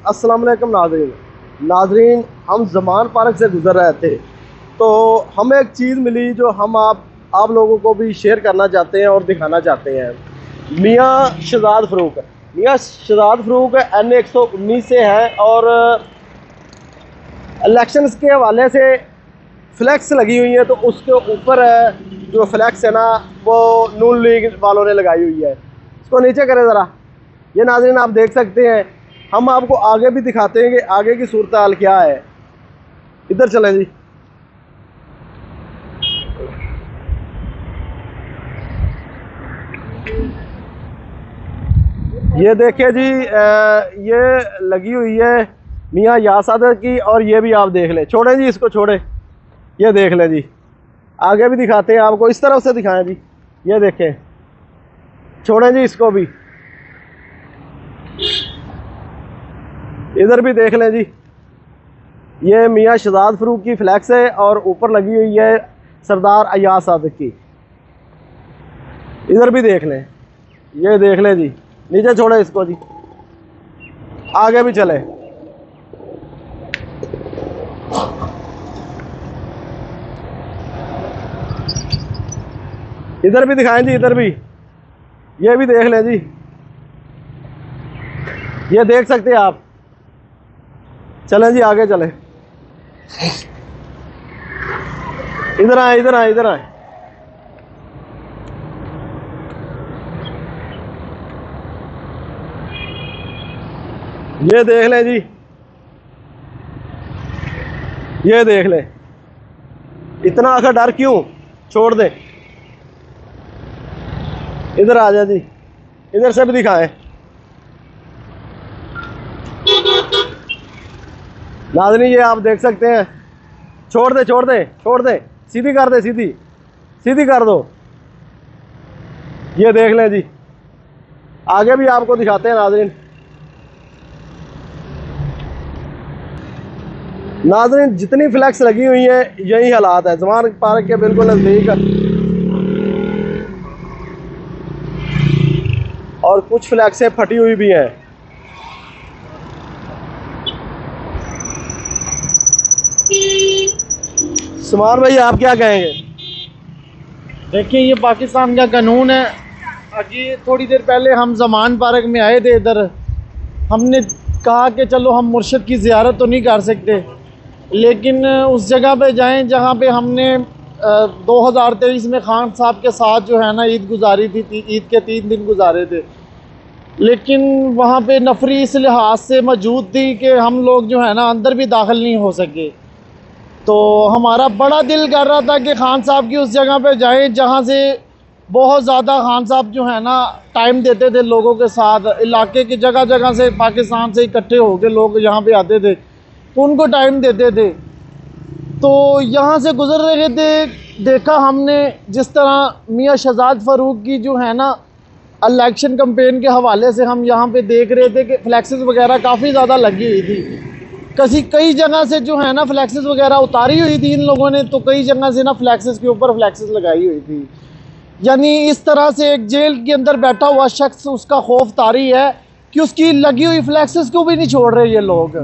अस्सलाम वालेकुम नाजरीन, हम ज़मान पार्क से गुज़र रहे थे तो हमें एक चीज़ मिली जो हम आप लोगों को भी शेयर करना चाहते हैं और दिखाना चाहते हैं। मियाँ शहजाद फ़रूक NA 119 से है और इलेक्शंस के हवाले से फ्लैक्स लगी हुई है, तो उसके ऊपर जो फ्लैक्स है ना वो नून लीग वालों ने लगाई हुई है। इसको नीचे करें ज़रा। ये नाज़रीन आप देख सकते हैं, हम आपको आगे भी दिखाते हैं कि आगे की सूरत हाल क्या है। इधर चलें जी। ये देखिए जी, ये लगी हुई है मियाँ यासादत की, और ये भी आप देख लें। छोड़ें जी इसको, छोड़ें। ये देख लें जी, आगे भी दिखाते हैं आपको। इस तरफ से दिखाएं जी। ये देखें, छोड़ें जी इसको भी। इधर भी देख लें जी, ये मियाँ शहजाद फ़रूक की फ्लैक्स है और ऊपर लगी हुई है सरदार अयाज सादिक की। इधर भी देख लें, ये देख लें जी। नीचे छोड़े इसको जी, आगे भी चले। इधर भी दिखाएं जी, इधर भी। ये भी देख लें जी, ये देख सकते हैं आप। चलें जी, आगे चलें। इधर आए, इधर आए, इधर आए। ये देख लें जी, ये देख लें। इतना आखिर डर क्यों? छोड़ दे। इधर आ जा जी, इधर से भी दिखाएं। नाज़रीन ये आप देख सकते हैं। छोड़ दे, छोड़ दे, छोड़ दे। सीधी कर दे, सीधी सीधी कर दो। ये देख लें जी, आगे भी आपको दिखाते हैं नाज़रीन। नाज़रीन जितनी फ्लैक्स लगी हुई है यही हालात है ज़मान पार्क के बिल्कुल नज़दीक, और कुछ फ्लैक्सें फटी हुई भी हैं। सुमान भाई आप क्या कहेंगे? देखिए ये पाकिस्तान का कानून है। अभी थोड़ी देर पहले हम ज़मान पार्क में आए थे, इधर हमने कहा कि चलो हम मुर्शिद की ज़ियारत तो नहीं कर सकते, लेकिन उस जगह पे जाएं जहाँ पे हमने 2023 में खान साहब के साथ जो है ना ईद गुजारी थी। ईद के 3 दिन गुजारे थे, लेकिन वहाँ पे नफरी इस लिहाज से मौजूद थी कि हम लोग जो है ना अंदर भी दाखिल नहीं हो सके। तो हमारा बड़ा दिल कर रहा था कि खान साहब की उस जगह पे जाएं जहाँ से बहुत ज़्यादा खान साहब जो है ना टाइम देते थे लोगों के साथ। इलाके की जगह जगह से पाकिस्तान से इकट्ठे होकर लोग यहाँ पे आते थे तो उनको टाइम देते थे। तो यहाँ से गुज़र रहे थे, देखा हमने जिस तरह मियाँ शहजाद फ़रूक की जो है ना इलेक्शन कैंपेन के हवाले से हम यहाँ पे देख रहे थे कि फ्लैक्सेस वगैरह काफ़ी ज़्यादा लगी हुई थी। कई जगह से जो है ना फ्लैक्सेस वगैरह उतारी हुई थी इन लोगों ने, तो कई जगह से ना फ्लैक्सेस के ऊपर फ्लैक्सेस लगाई हुई थी। यानी इस तरह से एक जेल के अंदर बैठा हुआ शख्स, उसका खौफ तारी है कि उसकी लगी हुई फ्लैक्सेस को भी नहीं छोड़ रहे ये लोग।